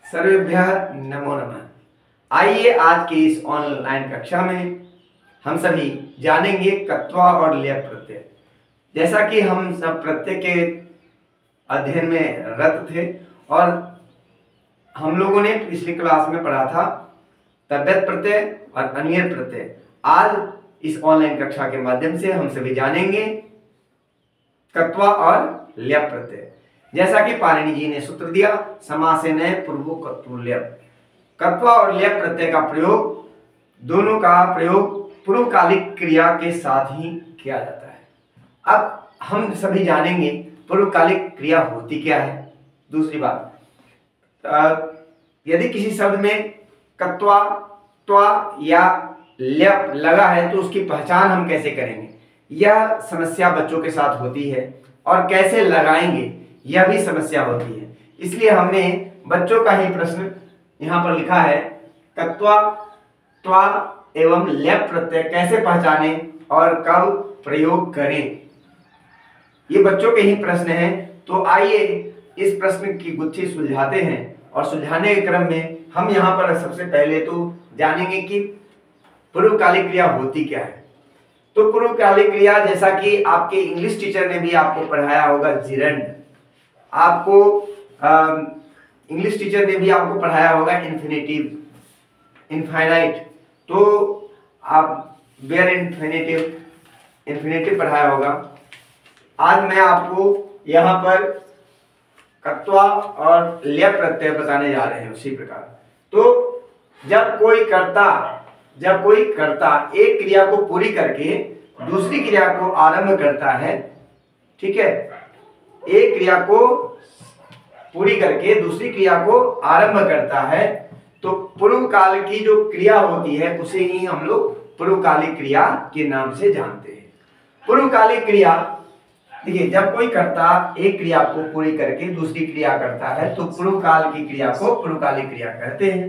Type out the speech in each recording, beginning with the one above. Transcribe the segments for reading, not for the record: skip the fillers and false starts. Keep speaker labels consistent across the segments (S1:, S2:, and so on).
S1: सर्वेभ्यः नमो नमः। आइए आज की इस ऑनलाइन कक्षा में हम सभी जानेंगे कत्वा और ल्यप प्रत्यय। जैसा कि हम सब प्रत्यय के अध्ययन में रत थे और हम लोगों ने पिछली क्लास में पढ़ा था तद्धित प्रत्यय और अनियत प्रत्यय। आज इस ऑनलाइन कक्षा के माध्यम से हम सभी जानेंगे कत्वा और ल्यप प्रत्यय। जैसा कि पाणिनि जी ने सूत्र दिया, समासेन पूर्वो कत्वो ल्यप। कत्वा और ल्यप प्रत्यय का प्रयोग, दोनों का प्रयोग पूर्वकालिक क्रिया के साथ ही किया जाता है। अब हम सभी जानेंगे पूर्वकालिक क्रिया होती क्या है। दूसरी बात, यदि किसी शब्द में कत्वा, त्वा या ल्यप लगा है तो उसकी पहचान हम कैसे करेंगे, यह समस्या बच्चों के साथ होती है। और कैसे लगाएंगे यह भी समस्या होती है। इसलिए हमने बच्चों का ही प्रश्न यहाँ पर लिखा है, कत्वा, त्वा एवं ल्यप प्रत्यय कैसे पहचाने और कब प्रयोग करें। ये बच्चों के ही प्रश्न हैं। तो आइए इस प्रश्न की गुत्थी सुलझाते हैं। और सुलझाने के क्रम में हम यहाँ पर सबसे पहले तो जानेंगे कि पूर्वकालिक क्रिया होती क्या है। तो पूर्वकालिक क्रिया, जैसा कि आपके इंग्लिश टीचर ने भी आपको पढ़ाया होगा, जिरंड, आपको इंग्लिश टीचर ने भी आपको पढ़ाया होगा इन्फिनेटिव, इनफाइनाइट, तो आप वेयर इन्फिनेटिव पढ़ाया होगा। आज मैं आपको यहाँ पर कत्वा और ल्यप प्रत्यय बताने जा रहे हैं। उसी प्रकार तो जब कोई कर्ता एक क्रिया को पूरी करके दूसरी क्रिया को आरंभ करता है, ठीक है, एक क्रिया को पूरी करके दूसरी क्रिया को आरंभ करता है, तो पूर्व काल की जो क्रिया होती है उसे ही हम लोग पूर्वकालिक क्रिया के नाम से जानते हैं। पूर्वकालिक क्रिया, देखिए, जब कोई कर्ता एक क्रिया को पूरी करके दूसरी क्रिया करता है तो पूर्व काल की क्रिया को पूर्वकालिक क्रिया कहते हैं।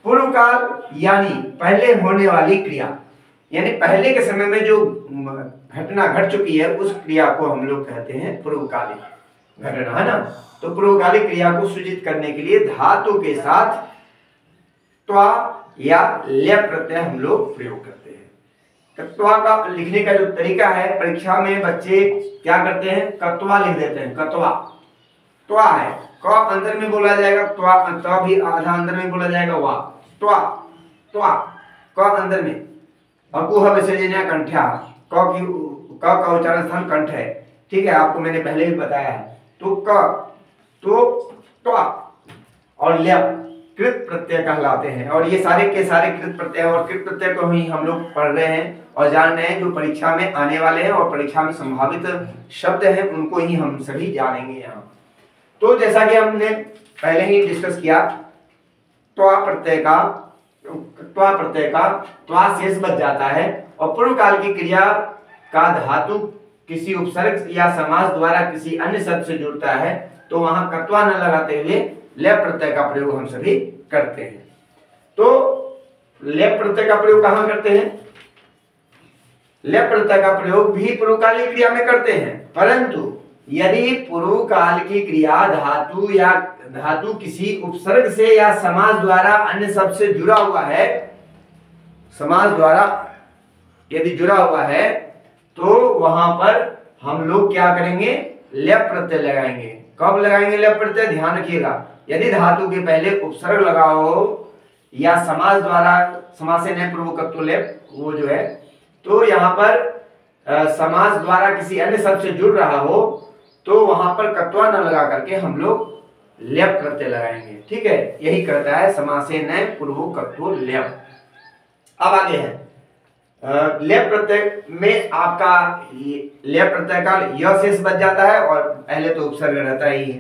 S1: पूर्व काल यानी पहले होने वाली क्रिया, यानी पहले के समय में जो घटना घट चुकी है उस क्रिया को हम लोग कहते हैं पूर्वकालिक घटना, है ना। तो पूर्वकालिक क्रिया को सूचित करने के लिए धातु के साथ त्वा या ल्यप प्रत्यय हम लोग प्रयोग करते हैं। कत्वा का लिखने का जो तरीका है, परीक्षा में बच्चे क्या करते हैं, कत्वा लिख देते हैं। कत्वा त्वा है, क अंदर में बोला जाएगा, त्वा भी आधा अंदर में बोला जाएगा, वा त्वा त्वा क अंदर में, अकुह विसर्जनीय कंठ्या, क का उच्चारण स्थान कंठ है, ठीक है, आपको मैंने पहले भी बताया है। तो क, तो त्वा और ल्यप कृत प्रत्यय कहलाते हैं। और ये सारे के सारे कृत प्रत्यय और कृत प्रत्यय को ही हम लोग पढ़ रहे हैं और जान रहे हैं, जो परीक्षा में आने वाले हैं और परीक्षा में संभावित शब्द हैं उनको ही हम सभी जानेंगे यहाँ। तो जैसा कि हमने पहले ही डिस्कस किया, त्वा प्रत्यय का त्वा शेष बच जाता है और पूर्व काल की क्रिया का धातु किसी उपसर्ग या समास द्वारा किसी अन्य शब्द से जुड़ता है, तो वहां कत्वा न लगाते हुए ल्यप प्रत्यय का प्रयोग हम सभी करते हैं। तो ल्यप प्रत्यय का प्रयोग कहां करते हैं, ल्यप प्रत्यय का प्रयोग भी पूर्वकालिक क्रिया में करते हैं, परंतु यदि पूर्व काल की क्रिया धातु किसी उपसर्ग से या समास द्वारा अन्य शब्द से जुड़ा हुआ है, समास द्वारा यदि जुड़ा हुआ है, तो वहां पर हम लोग क्या करेंगे, ल्यप प्रत्यय लगाएंगे। कब लगाएंगे ल्यप प्रत्यय, ध्यान रखिएगा, यदि धातु के पहले उपसर्ग लगा हो या समास द्वारा, समासेन पूर्वो कत्वो ल्यप, वो जो है, तो यहाँ पर समास द्वारा किसी अन्य शब्द से जुड़ रहा हो तो वहां पर कत्वा न लगा करके हम लोग ल्यप प्रत्यय लगाएंगे, ठीक है। यही करता है समासेन पूर्वो कत्वो ल्यप। अब आगे है ल्यप प्रत्यय में आपका ल्यप प्रत्यय का य शेष बच जाता है और पहले तो उपसर्ग रहता ही है।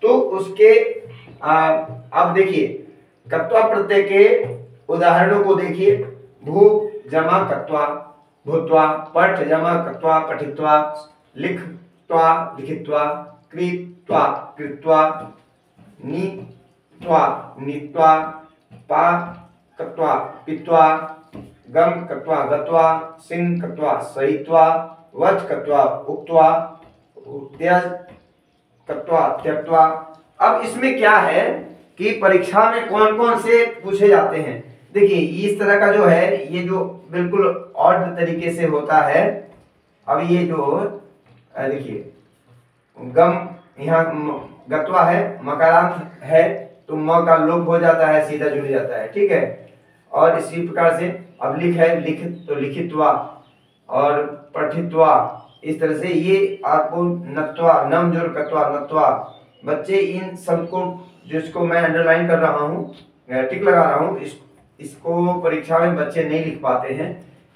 S1: तो उसके अब देखिए कत्वा प्रत्यय के उदाहरणों को देखिए। भू जमा कत्वा भूत्वा, पठ जमा कत्वा पठित्वा, लिखत्वा लिखित्वा, कृत्वा कृत्वा, नीत्वा नीत्वा, पा कत्वा पीत्वा, गम कत्वा गत्वा, सिंह कत्वा सहित्वा, वच कत्वा उक्त्वा, त्यज कत्वा त्यक्त्वा। अब इसमें क्या है कि परीक्षा में कौन कौन से पूछे जाते हैं। देखिए इस तरह का जो है, ये जो बिल्कुल ऑड तरीके से होता है। अब ये जो देखिए गम, यहाँ गत्वा है, मकारांत है, तो म का लोप हो जाता है, सीधा जुड़ जाता है, ठीक है। और इसी प्रकार से अब लिख है, लिखित तो लिखित्वा और पठित्वा, इस तरह से ये आपको नत्वा, नम जोर कत्वा नत्वा। बच्चे इन सब को, जिसको मैं अंडरलाइन कर रहा हूँ, टिक लगा रहा हूँ, इसको परीक्षा में बच्चे नहीं लिख पाते हैं,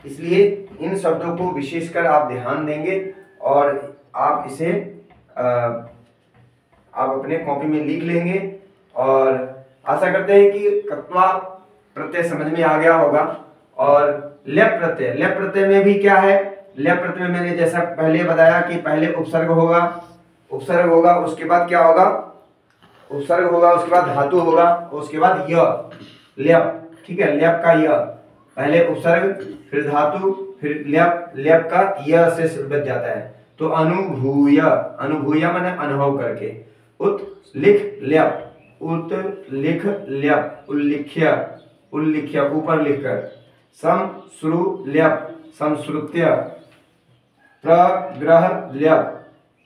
S1: इसलिए इन शब्दों को विशेषकर आप ध्यान देंगे और आप इसे आप अपने कॉपी में लिख लेंगे। और आशा करते हैं कि कत्वा प्रत्यय समझ में आ गया होगा। और लेप प्रत्यय, लेप प्रत्यय में भी क्या है, लेप प्रत्यय में मैंने जैसा पहले बताया कि पहले उपसर्ग होगा, उपसर्ग होगा, उसके बाद क्या होगा, उपसर्ग होगा, उसके बाद धातु होगा, उसके बाद य, लेप, ठीक है। लेप का य, पहले उपसर्ग, फिर धातु, फिर लेप, लेप का य से बच जाता है। तो अनुभूय, अनुभूय माने अनुभव करके। उत लिख लेप, उत लिख लेप, उल्लिख्य, उल्लिख्य ऊपर लिखकर। सम श्रु लेप, संश्रुत्य। प्रग्रह लेप,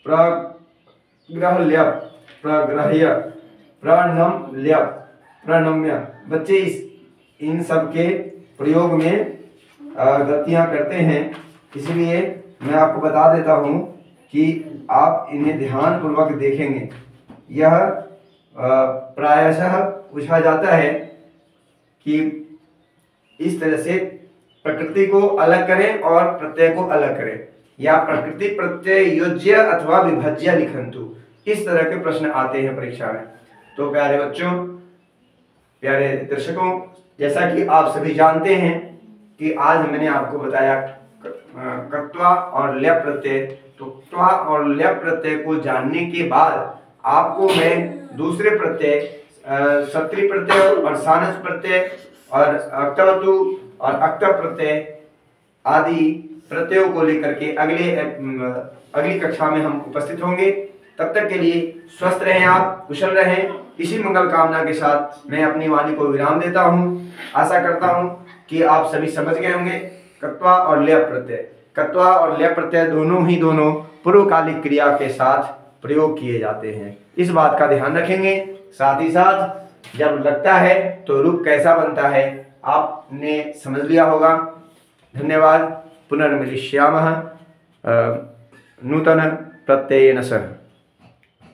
S1: प्रग्रह लेप, प्रग्रह्य। प्रणम लेप, प्रणम्य। बच्चे इन सब के प्रयोग में गलतियां करते हैं, इसलिए मैं आपको बता देता हूं कि आप इन्हें ध्यान पूर्वक देखेंगे। यह प्रायशः पूछा जाता है कि इस तरह से प्रकृति को अलग करें और प्रत्यय को अलग करें, या प्रकृति प्रत्यय योज्य अथवा विभज्य लिखंतु, इस तरह के प्रश्न आते हैं परीक्षा में। तो प्यारे बच्चों, प्यारे दर्शकों, जैसा कि आप सभी जानते हैं कि आज मैंने आपको बताया कत्वा और लेप प्रत्यय। तो त्वा और लेप प्रत्यय को जानने के बाद आपको मैं दूसरे प्रत्यय, सत्री प्रत्यय और सानस प्रत्यय और अक्तवतु और अक्तव प्रत्यय आदि प्रत्ययों को लेकर के अगली कक्षा में हम उपस्थित होंगे। तब तक के लिए स्वस्थ रहें, आप कुशल रहें। इसी मंगल कामना के साथ मैं अपनी वाणी को विराम देता हूँ। आशा करता हूँ कि आप सभी समझ गए होंगे कत्वा और लेप प्रत्यय। कत्वा और लेप प्रत्यय दोनों पूर्वकालिक क्रिया के साथ प्रयोग किए जाते हैं, इस बात का ध्यान रखेंगे। साथ ही साथ जब लगता है तो रूप कैसा बनता है आपने समझ लिया होगा। धन्यवाद। पुनर्मिलिष्यामः नूतन प्रत्ययेन सह।